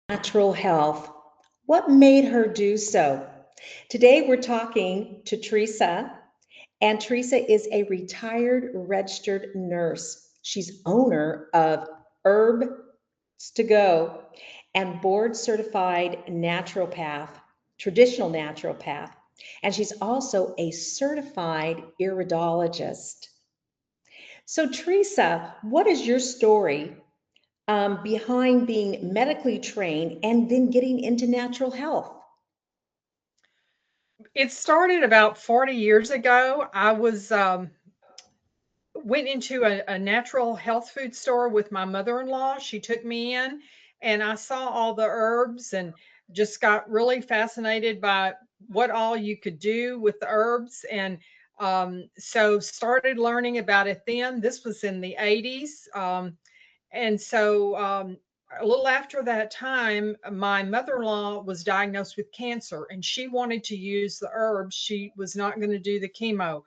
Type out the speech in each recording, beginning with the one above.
Natural health. What made her do so? Today we're talking to Teresa, and Teresa is a retired registered nurse. She's owner of Herbs to Go and board certified naturopath, traditional naturopath, and she's also a certified iridologist. So, Teresa, what is your story behind being medically trained and then getting into natural health? It started about 40 years ago. I was went into a natural health food store with my mother-in-law. She took me in and I saw all the herbs and just got really fascinated by what all you could do with the herbs and so started learning about it then. This was in the 80s. And so a little after that time, my mother in law was diagnosed with cancer and she wanted to use the herbs. She was not going to do the chemo.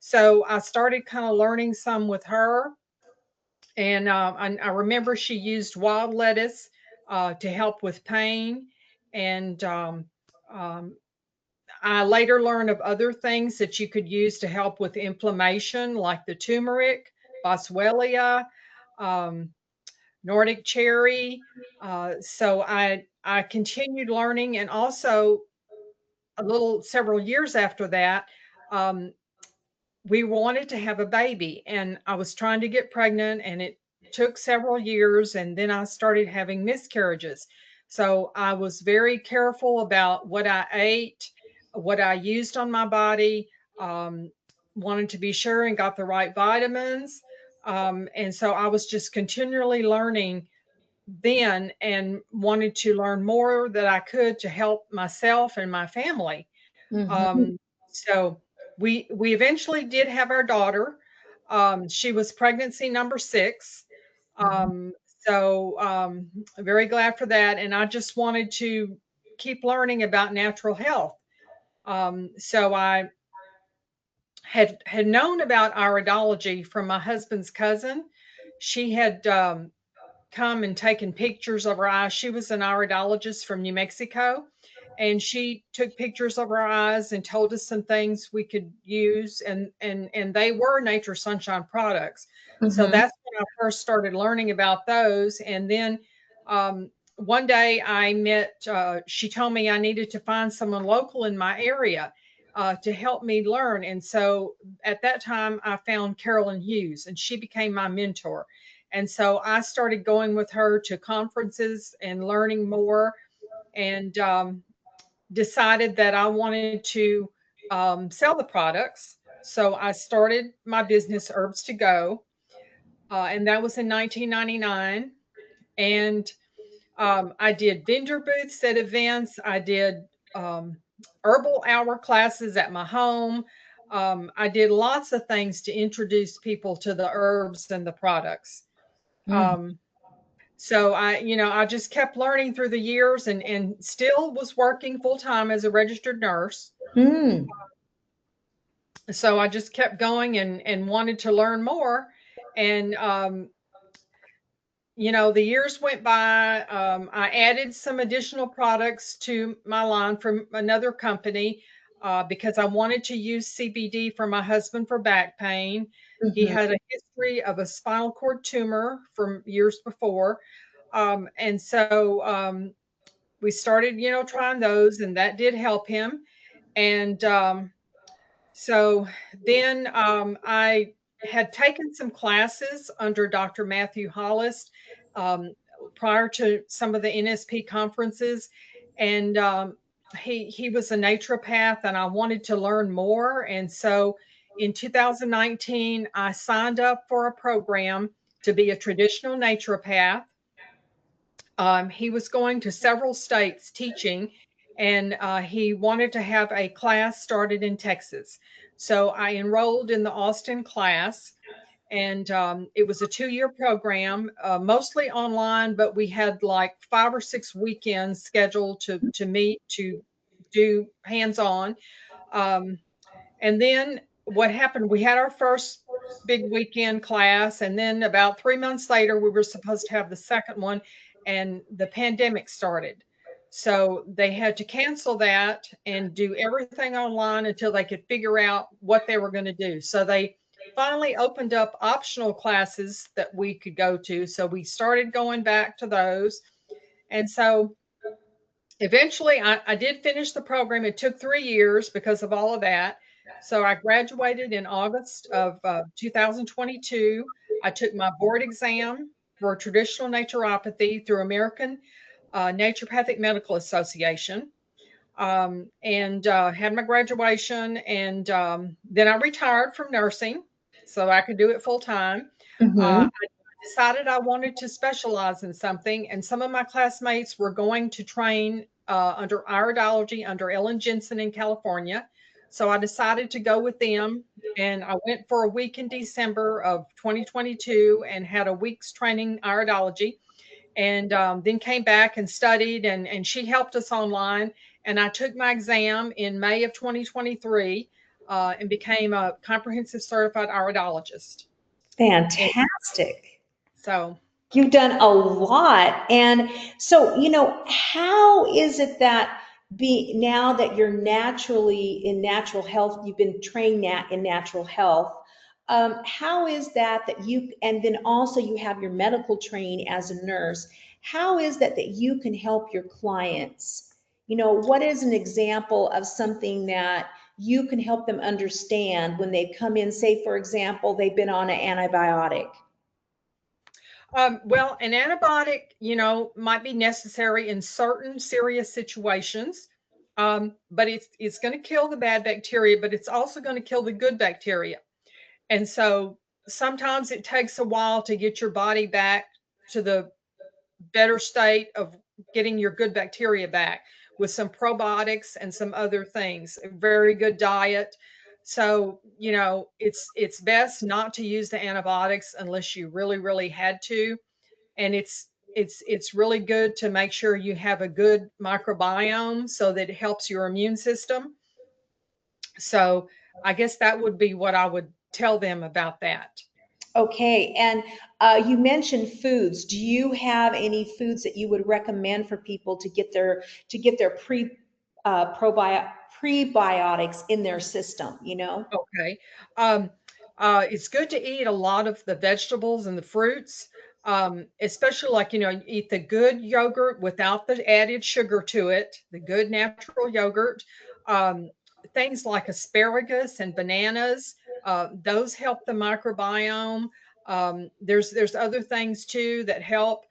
So I started kind of learning some with her. And I remember she used wild lettuce to help with pain. And um, I later learned of other things that you could use to help with inflammation, like the turmeric, boswellia. Um, Nordic cherry. So I continued learning, and also a little several years after that, um, we wanted to have a baby, and I was trying to get pregnant, and it took several years, and then I started having miscarriages. So I was very careful about what I ate, what I used on my body. Um, Wanted to be sure and got the right vitamins. And so I was just continually learning then and wanted to learn more that I could to help myself and my family. Mhm. Um, so we eventually did have our daughter. She was pregnancy number 6. Mhm. Um, so very glad for that. And I just wanted to keep learning about natural health. So I had known about iridology from my husband's cousin. She had come and taken pictures of her eyes. She was an iridologist from New Mexico, and she took pictures of her eyes and told us some things we could use, and they were Nature Sunshine products. So Mhm. that's when I first started learning about those, and then. One day I met, she told me I needed to find someone local in my area to help me learn. And so at that time, I found Carolyn Hughes, and she became my mentor. And so I started going with her to conferences and learning more, and decided that I wanted to sell the products. So I started my business, Herbs to Go, and that was in 1999. And I did vendor booths at events. I did um, herbal hour classes at my home. I did lots of things to introduce people to the herbs and the products. Mm. Um, So I just kept learning through the years and still was working full time as a registered nurse. Mm. So I just kept going and wanted to learn more. And the years went by. I added some additional products to my line from another company because I wanted to use CBD for my husband for back pain. He Mhm. had a history of a spinal cord tumor from years before. And so we started, trying those, and that did help him. And so then I had taken some classes under Dr. Matthew Hollis um, prior to some of the NSP conferences, and he was a naturopath, and I wanted to learn more. And so in 2019, I signed up for a program to be a traditional naturopath. He was going to several states teaching, and he wanted to have a class started in Texas. So I enrolled in the Austin class, and it was a 2-year program, mostly online, but we had like 5 or 6 weekends scheduled to meet to do hands on. Um, and then what happened? We had our first big weekend class. And then about 3 months later, we were supposed to have the second one, and the pandemic started. So they had to cancel that and do everything online until they could figure out what they were going to do. So they finally opened up optional classes that we could go to. So we started going back to those. And so eventually I did finish the program. It took 3 years because of all of that. So I graduated in August of 2022. I took my board exam for traditional naturopathy through American Naturopathic Medical Association, and had my graduation. And then I retired from nursing so I could do it full time. Mm-hmm. I decided I wanted to specialize in something, and some of my classmates were going to train under iridology under Ellen Jensen in California. So I decided to go with them, and I went for a week in December of 2022 and had a week's training iridology, and then came back and studied, and she helped us online. And I took my exam in May of 2023 and became a comprehensive certified iridologist. And Fantastic. so You've done a lot. And so, how is it that now that you're naturally in natural health, you've been trained in natural health, how is that you, and then also you have your medical training as a nurse, how is that you can help your clients? What is an example of something that you can help them understand when they come in, say, for example, they've been on an antibiotic? well, an antibiotic, might be necessary in certain serious situations, but it's going to kill the bad bacteria, but it's also going to kill the good bacteria. And so sometimes it takes a while to get your body back to the better state of getting your good bacteria back with some probiotics and some other things. A very good diet. So, it's best not to use the antibiotics unless you really, really had to. And it's really good to make sure you have a good microbiome so that it helps your immune system. So, I guess that would be what I would tell them about that. Okay, and you mentioned foods. Do you have any foods that you would recommend for people to get their prebiotics in their system, Okay. Um, it's good to eat a lot of the vegetables and the fruits, especially, like, eat the good yogurt without the added sugar to it, the good natural yogurt. Um, Things like asparagus and bananas, those help the microbiome. There's other things too that help.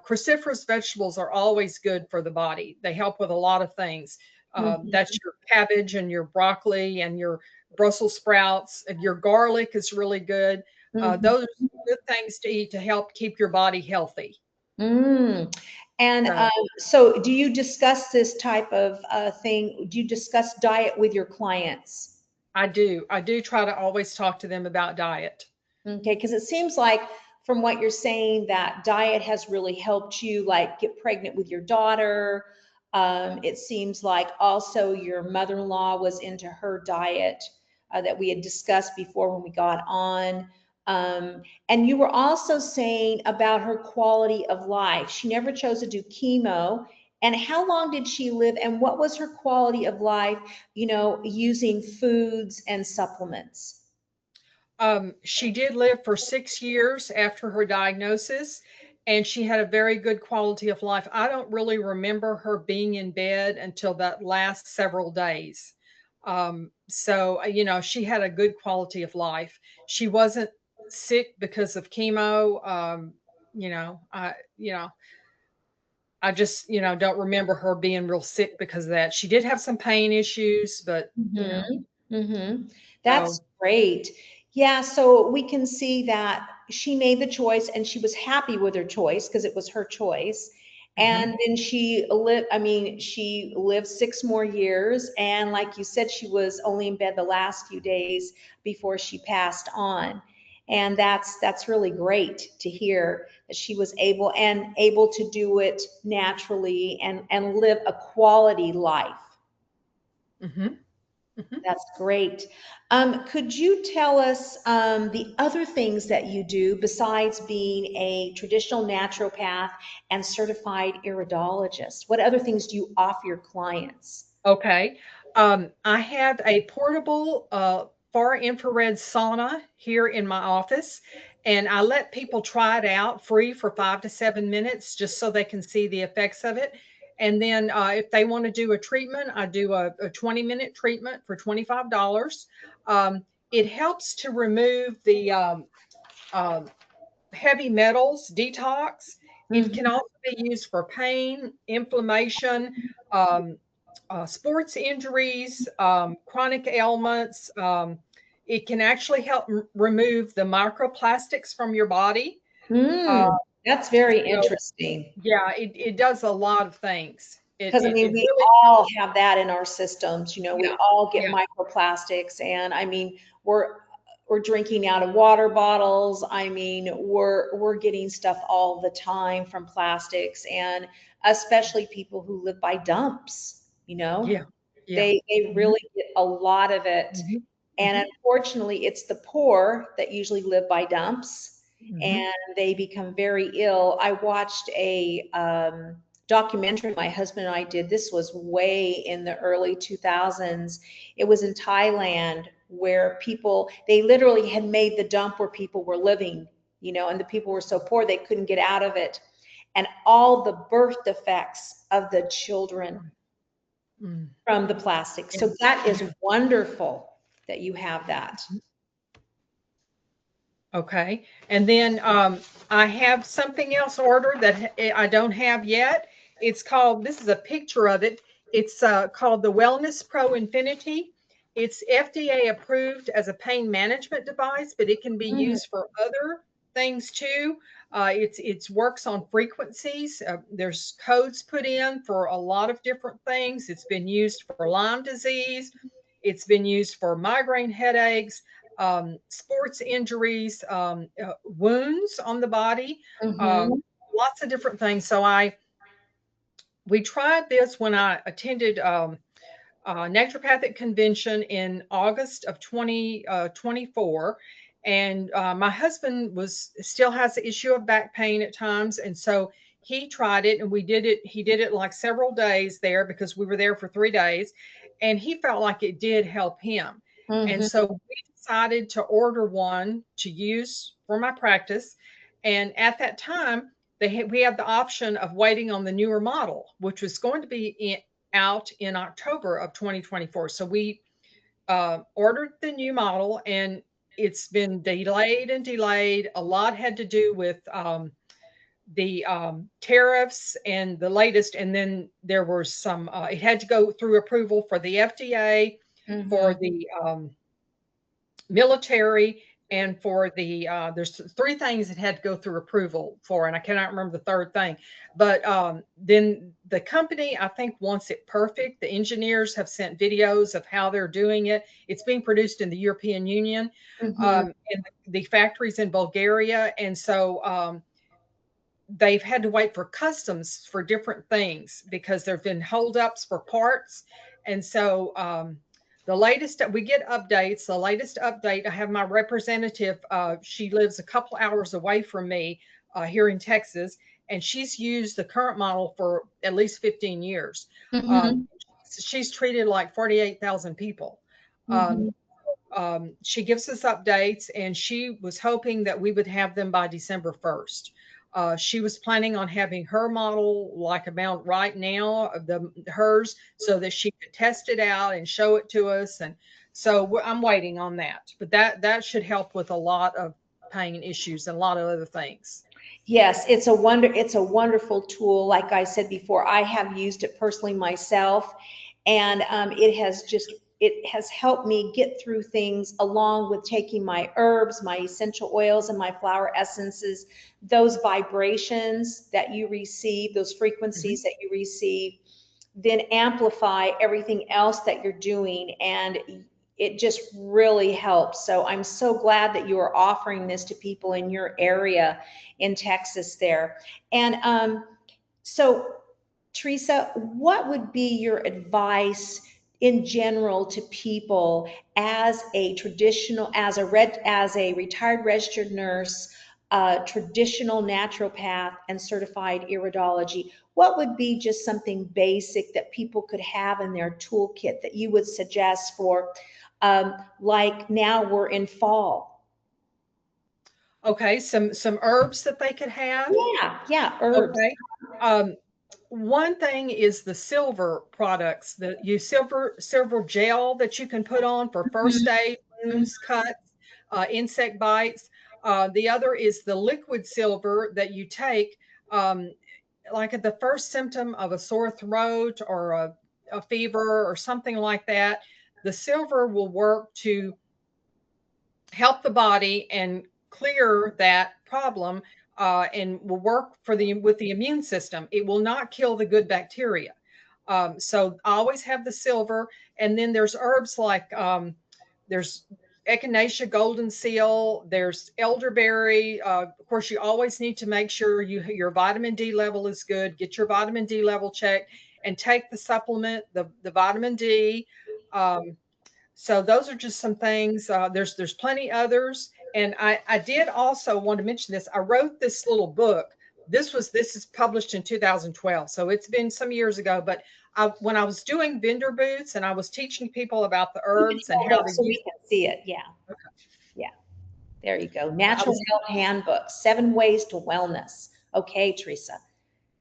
Cruciferous vegetables are always good for the body. They help with a lot of things. That's Mhm. your cabbage and your broccoli and your Brussels sprouts. And your garlic is really good. Mhm. Those are good things to eat to help keep your body healthy. Mm. And So so, do you discuss this type of thing? Do you discuss diet with your clients? I do. I do try to always talk to them about diet. Okay, because it seems like from what you're saying that diet has really helped you like get pregnant with your daughter. It seems like also your mother-in-law was into her diet that we had discussed before when we got on. And you were also saying about her quality of life. She never chose to do chemo. And how long did she live? And what was her quality of life, using foods and supplements? She did live for 6 years after her diagnosis, and she had a very good quality of life. I don't really remember her being in bed until that last several days. So, she had a good quality of life. She wasn't sick because of chemo. You know, I, you know, I just, don't remember her being real sick because of that. She did have some pain issues, but, Mm-hmm. Mm-hmm. That's so, great. Yeah, so we can see that she made the choice and she was happy with her choice because it was her choice. mhm. And then she lived 6 more years. And like you said, she was only in bed the last few days before she passed on. And that's really great to hear that she was able to do it naturally and live a quality life. Mhm. Mhm. That's great. Could you tell us the other things that you do besides being a traditional naturopath and certified iridologist? What other things do you offer your clients? Okay. I have a portable far infrared sauna here in my office, and I let people try it out free for 5 to 7 minutes just so they can see the effects of it. And then if they want to do a treatment, I do a 20-minute treatment for $25. It helps to remove the um, heavy metals detox. It can Hmm. also be used for pain, inflammation, um, sports injuries, chronic ailments. It can actually help remove the microplastics from your body. Uh, Mm, that's very so interesting. yeah, it does a lot of things. It Because I it, mean, it we really all helps. have that in our systems. You know, we Yeah, all get yeah, microplastics, and I mean, we're drinking out of water bottles. I mean, we're getting stuff all the time from plastics, and especially people who live by dumps. You know, yeah, yeah. they Hmm. really get a lot of it. Hmm. And Hmm. unfortunately, it's the poor that usually live by dumps Hmm. and they become very ill. I watched a documentary my husband and I did. This was way in the early 2000s. It was in Thailand where people, they literally had made the dump where people were living, you know, and the people were so poor they couldn't get out of it. And all the birth defects of the children Mm. from the plastic. Yeah, So that is yeah. wonderful that you have that. Okay. And then I have something else ordered that I don't have yet. It's called, this is a picture of it. It's called the Wellness Pro Infinity. It's FDA approved as a pain management device, but it can be Mm, used for other things too. It's works on frequencies. There's codes put in for a lot of different things. It's been used for Lyme disease. It's been used for migraine headaches, sports injuries, wounds on the body, um, mhm, lots of different things. So we tried this when I attended naturopathic convention in August of 2024. And my husband was still has the issue of back pain at times. And so he tried it and we did it. He did it like several days there because we were there for 3 days. And he felt like it did help him. And mhm, so we decided to order one to use for my practice. And at that time, we had the option of waiting on the newer model, which was going to be out in October of 2024. So we ordered the new model and it's been delayed and delayed. A lot had to do with the tariffs and the latest. And then there were some, it had to go through approval for the FDA, for mhm. the military, and for the there's three things that had to go through approval for, and I cannot remember the third thing. But then the company, I think, wants it perfect. The engineers have sent videos of how they're doing it. It's being produced in the European Union, Mhm. and the factories in Bulgaria, and so they've had to wait for customs for different things because there have been holdups for parts. And so the latest we get updates, the latest update, I have my representative. She lives a couple hours away from me here in Texas, and she's used the current model for at least 15 years. Um, Mhm. she's treated like 48,000 people. Um, Mhm. she gives us updates, and she was hoping that we would have them by December 1st. She was planning on having her model like about right now, the hers, so that she could test it out and show it to us. And so I'm waiting on that. But that should help with a lot of pain issues and a lot of other things. Yes, it's a wonderful tool. Like I said before, I have used it personally myself, and it has helped me get through things along with taking my herbs, my essential oils, and my flower essences. Those vibrations that you receive, those Mhm. frequencies that you receive, then amplify everything else that you're doing, and it just really helps. So I'm so glad that you are offering this to people in your area in Texas there. And so, Teresa, what would be your advice in general to people as a traditional, as a retired registered nurse, traditional naturopath, and certified iridology? What would be just something basic that people could have in their toolkit that you would suggest for, like now we're in fall? Okay, some herbs that they could have. Yeah, yeah, herbs. Okay. Um, One thing is the silver products, the you silver gel that you can put on for first aid, Mhm. wounds, cuts, insect bites. The other is the liquid silver that you take, um, like at the first symptom of a sore throat or a fever or something like that. The silver will work to help the body and clear that problem, and will work for the with the immune system. It will not kill the good bacteria. So I always have the silver, and then there's herbs like there's echinacea, golden seal. There's elderberry. Of course, you always need to make sure your vitamin D level is good. Get your vitamin D level checked, and take the supplement, the vitamin D. Um, so those are just some things. There's plenty others, and I did also want to mention this. I wrote this little book. This is published in 2012, so it's been some years ago. But when I was doing vendor booths and I was teaching people about the You can herbs and hold how up to so use, we can see it. Yeah, yeah. There you go. I Natural was Health Handbook, 7 Ways to Wellness. Okay, Teresa.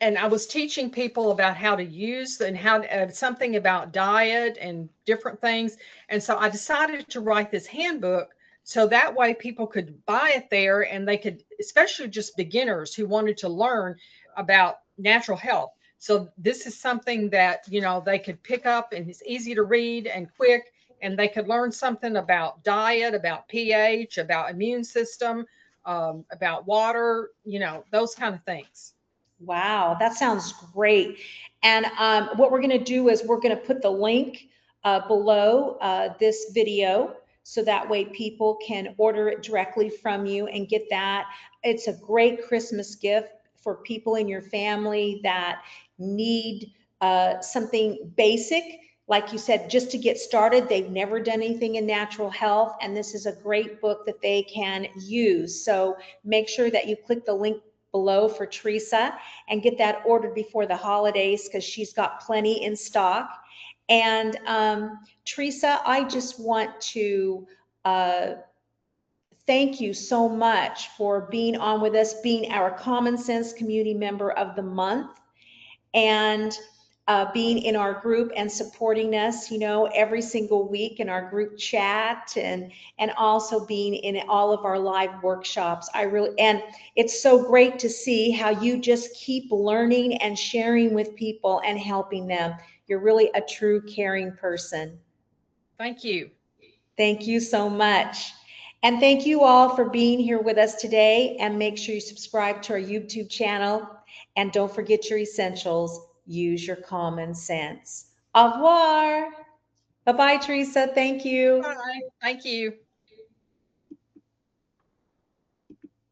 and I was teaching people about how to use and how something about diet and different things. And so I decided to write this handbook so that way people could buy it there and they could, especially just beginners who wanted to learn about natural health. So this is something that, they could pick up and it's easy to read and quick, and they could learn something about diet, about pH, about immune system, about water, those kind of things. Wow, that sounds great. And what we're going to do is we're going to put the link below this video so that way people can order it directly from you and get that. It's a great Christmas gift for people in your family that need something basic. Like you said, just to get started, they've never done anything in natural health, and this is a great book that they can use. So make sure that you click the link below for Teresa and get that ordered before the holidays because she's got plenty in stock. And Teresa, I just want to uh, thank you so much for being on with us, being our Common Sense Community Member of the Month, and being in our group and supporting us, every single week in our group chat, and also being in all of our live workshops. And it's so great to see how you just keep learning and sharing with people and helping them. You're really a true caring person. Thank you. Thank you so much. And thank you all for being here with us today. And make sure you subscribe to our YouTube channel. And don't forget your essentials. Use your common sense. Au revoir. Bye bye, Teresa. Thank you. Bye. Thank you.